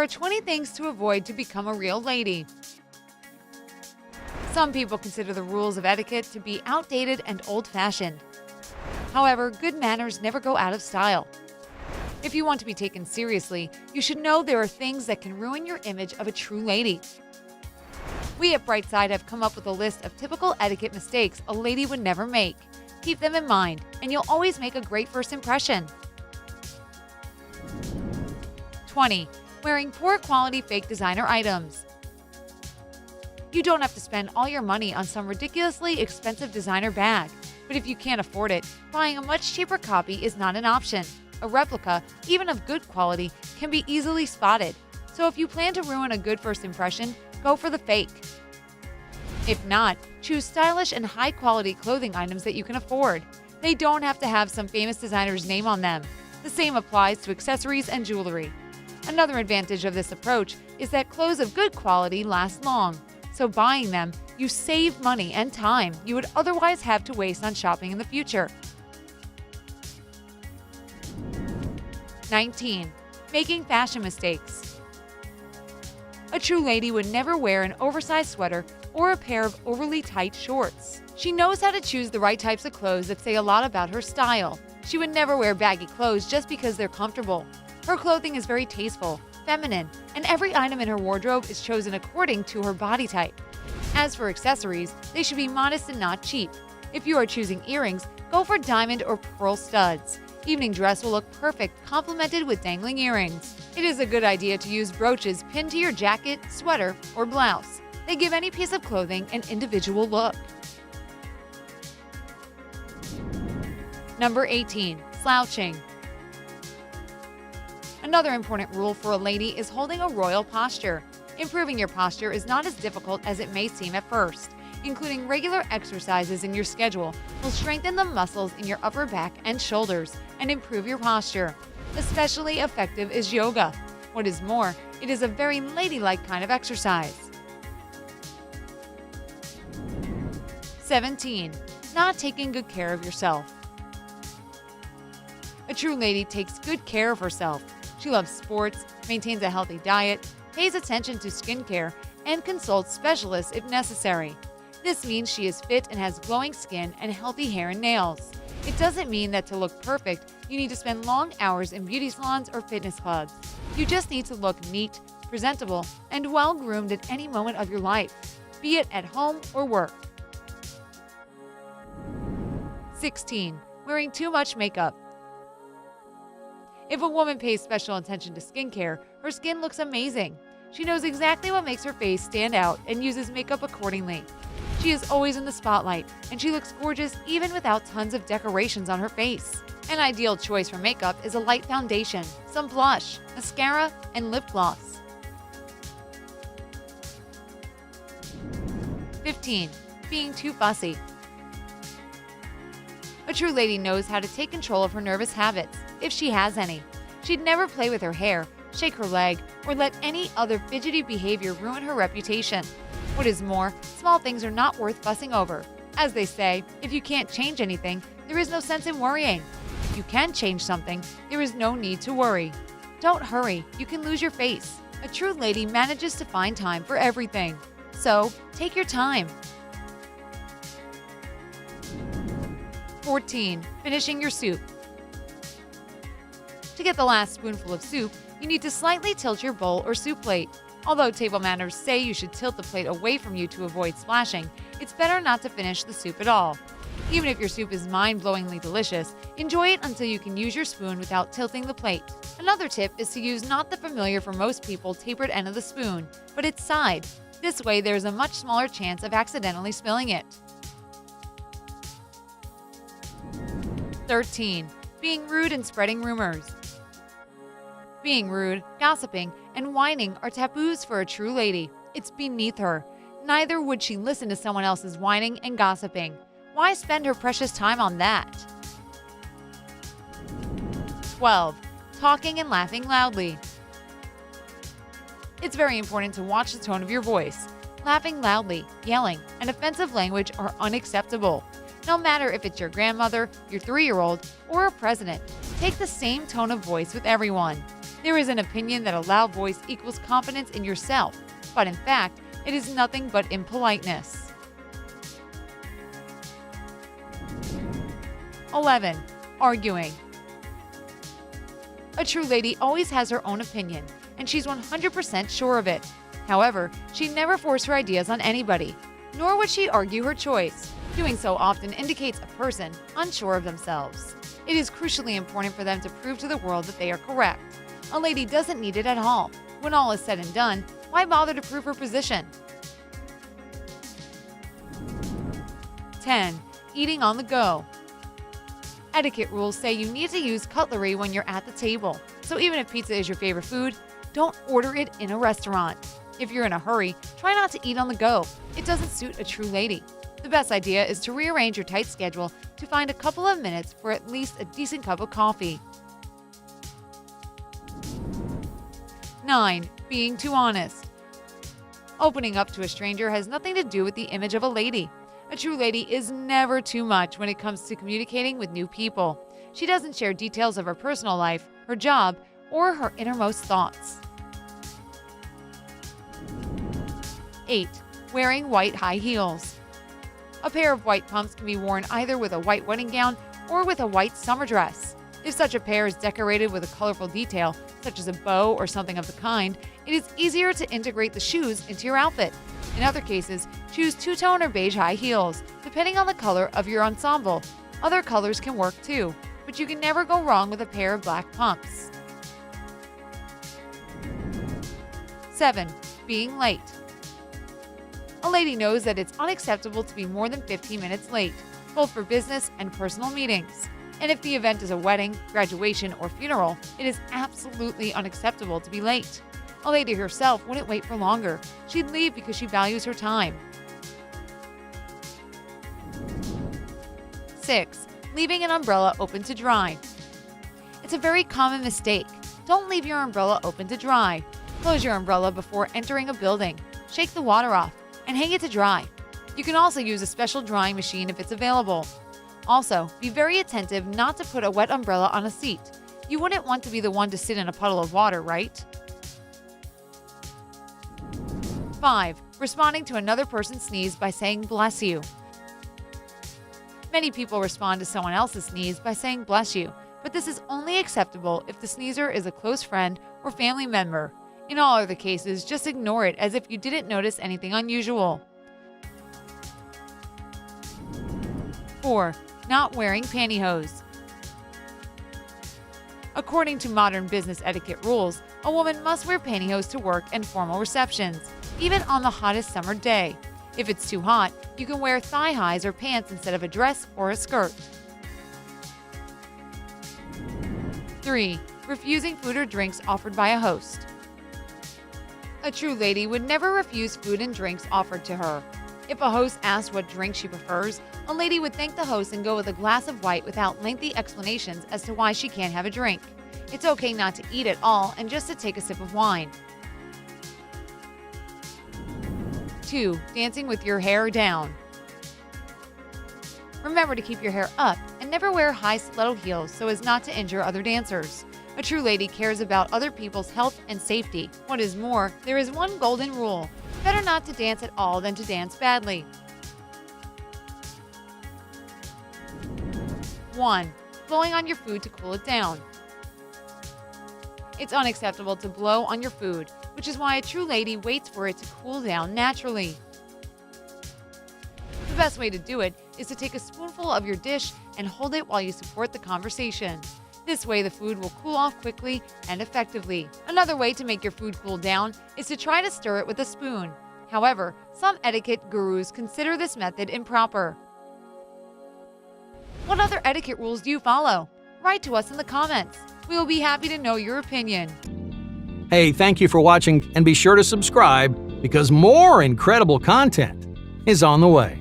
Here are 20 things to avoid to become a real lady. Some people consider the rules of etiquette to be outdated and old-fashioned. However, good manners never go out of style. If you want to be taken seriously, you should know there are things that can ruin your image of a true lady. We at Brightside have come up with a list of typical etiquette mistakes a lady would never make. Keep them in mind, and you'll always make a great first impression. 20. Wearing poor quality fake designer items. You don't have to spend all your money on some ridiculously expensive designer bag, but if you can't afford it, buying a much cheaper copy is not an option. A replica, even of good quality, can be easily spotted, so if you plan to ruin a good first impression, go for the fake. If not, choose stylish and high-quality clothing items that you can afford. They don't have to have some famous designer's name on them. The same applies to accessories and jewelry. Another advantage of this approach is that clothes of good quality last long, so buying them, you save money and time you would otherwise have to waste on shopping in the future. 19. Making fashion mistakes. A true lady would never wear an oversized sweater or a pair of overly tight shorts. She knows how to choose the right types of clothes that say a lot about her style. She would never wear baggy clothes just because they're comfortable. Her clothing is very tasteful, feminine, and every item in her wardrobe is chosen according to her body type. As for accessories, they should be modest and not cheap. If you are choosing earrings, go for diamond or pearl studs. Evening dress will look perfect, complemented with dangling earrings. It is a good idea to use brooches pinned to your jacket, sweater, or blouse. They give any piece of clothing an individual look. Number 18. Slouching. Another important rule for a lady is holding a royal posture. Improving your posture is not as difficult as it may seem at first. Including regular exercises in your schedule will strengthen the muscles in your upper back and shoulders and improve your posture. Especially effective is yoga. What is more, it is a very ladylike kind of exercise. 17. Not taking good care of yourself. A true lady takes good care of herself. She loves sports, maintains a healthy diet, pays attention to skincare, and consults specialists if necessary. This means she is fit and has glowing skin and healthy hair and nails. It doesn't mean that to look perfect, you need to spend long hours in beauty salons or fitness clubs. You just need to look neat, presentable, and well-groomed at any moment of your life, be it at home or work. 16. Wearing too much makeup. If a woman pays special attention to skincare, her skin looks amazing. She knows exactly what makes her face stand out and uses makeup accordingly. She is always in the spotlight, and she looks gorgeous even without tons of decorations on her face. An ideal choice for makeup is a light foundation, some blush, mascara, and lip gloss. 15. Being too fussy. A true lady knows how to take control of her nervous habits, if she has any. She'd never play with her hair, shake her leg, or let any other fidgety behavior ruin her reputation. What is more, small things are not worth fussing over. As they say, if you can't change anything, there is no sense in worrying. If you can change something, there is no need to worry. Don't hurry, you can lose your face. A true lady manages to find time for everything. So, take your time. 14. Finishing your soup. To get the last spoonful of soup, you need to slightly tilt your bowl or soup plate. Although table manners say you should tilt the plate away from you to avoid splashing, it's better not to finish the soup at all. Even if your soup is mind-blowingly delicious, enjoy it until you can use your spoon without tilting the plate. Another tip is to use not the familiar for most people tapered end of the spoon, but its side. This way there is a much smaller chance of accidentally spilling it. 13. Being rude and spreading rumors. Being rude, gossiping, and whining are taboos for a true lady. It's beneath her. Neither would she listen to someone else's whining and gossiping. Why spend her precious time on that? 12. Talking and laughing loudly. It's very important to watch the tone of your voice. Laughing loudly, yelling, and offensive language are unacceptable. No matter if it's your grandmother, your 3-year-old, or a president, take the same tone of voice with everyone. There is an opinion that a loud voice equals confidence in yourself, but in fact, it is nothing but impoliteness. 11. Arguing. A true lady always has her own opinion, and she's 100% sure of it. However, she'd never force her ideas on anybody, nor would she argue her choice. Doing so often indicates a person unsure of themselves. It is crucially important for them to prove to the world that they are correct. A lady doesn't need it at all. When all is said and done, why bother to prove her position? 10. Eating on the go. Etiquette rules say you need to use cutlery when you're at the table. So even if pizza is your favorite food, don't order it in a restaurant. If you're in a hurry, try not to eat on the go. It doesn't suit a true lady. The best idea is to rearrange your tight schedule to find a couple of minutes for at least a decent cup of coffee. 9. Being too honest. Opening up to a stranger has nothing to do with the image of a lady. A true lady is never too much when it comes to communicating with new people. She doesn't share details of her personal life, her job, or her innermost thoughts. 8. Wearing white high heels. A pair of white pumps can be worn either with a white wedding gown or with a white summer dress. If such a pair is decorated with a colorful detail, such as a bow or something of the kind, it is easier to integrate the shoes into your outfit. In other cases, choose two-tone or beige high heels, depending on the color of your ensemble. Other colors can work too, but you can never go wrong with a pair of black pumps. 7. Being late. A lady knows that it's unacceptable to be more than 15 minutes late, both for business and personal meetings. And if the event is a wedding, graduation, or funeral, it is absolutely unacceptable to be late. A lady herself wouldn't wait for longer. She'd leave because she values her time. 6. Leaving an umbrella open to dry. It's a very common mistake. Don't leave your umbrella open to dry. Close your umbrella before entering a building. Shake the water off and hang it to dry. You can also use a special drying machine if it's available. Also, be very attentive not to put a wet umbrella on a seat. You wouldn't want to be the one to sit in a puddle of water, right? 5. Responding to another person's sneeze by saying bless you. Many people respond to someone else's sneeze by saying bless you, but this is only acceptable if the sneezer is a close friend or family member. In all other cases, just ignore it as if you didn't notice anything unusual. 4. Not wearing pantyhose. According to modern business etiquette rules, a woman must wear pantyhose to work and formal receptions, even on the hottest summer day. If it's too hot, you can wear thigh highs or pants instead of a dress or a skirt. 3. Refusing food or drinks offered by a host. A true lady would never refuse food and drinks offered to her. If a host asks what drink she prefers, a lady would thank the host and go with a glass of white without lengthy explanations as to why she can't have a drink. It's okay not to eat at all and just to take a sip of wine. 2. Dancing with your hair down. Remember to keep your hair up and never wear high stiletto heels so as not to injure other dancers. A true lady cares about other people's health and safety. What is more, there is one golden rule. Better not to dance at all than to dance badly. 1. Blowing on your food to cool it down. It's unacceptable to blow on your food, which is why a true lady waits for it to cool down naturally. The best way to do it is to take a spoonful of your dish and hold it while you support the conversation. This way, the food will cool off quickly and effectively. Another way to make your food cool down is to try to stir it with a spoon. However, some etiquette gurus consider this method improper. What other etiquette rules do you follow? Write to us in the comments. We will be happy to know your opinion. Hey, thank you for watching, and be sure to subscribe because more incredible content is on the way.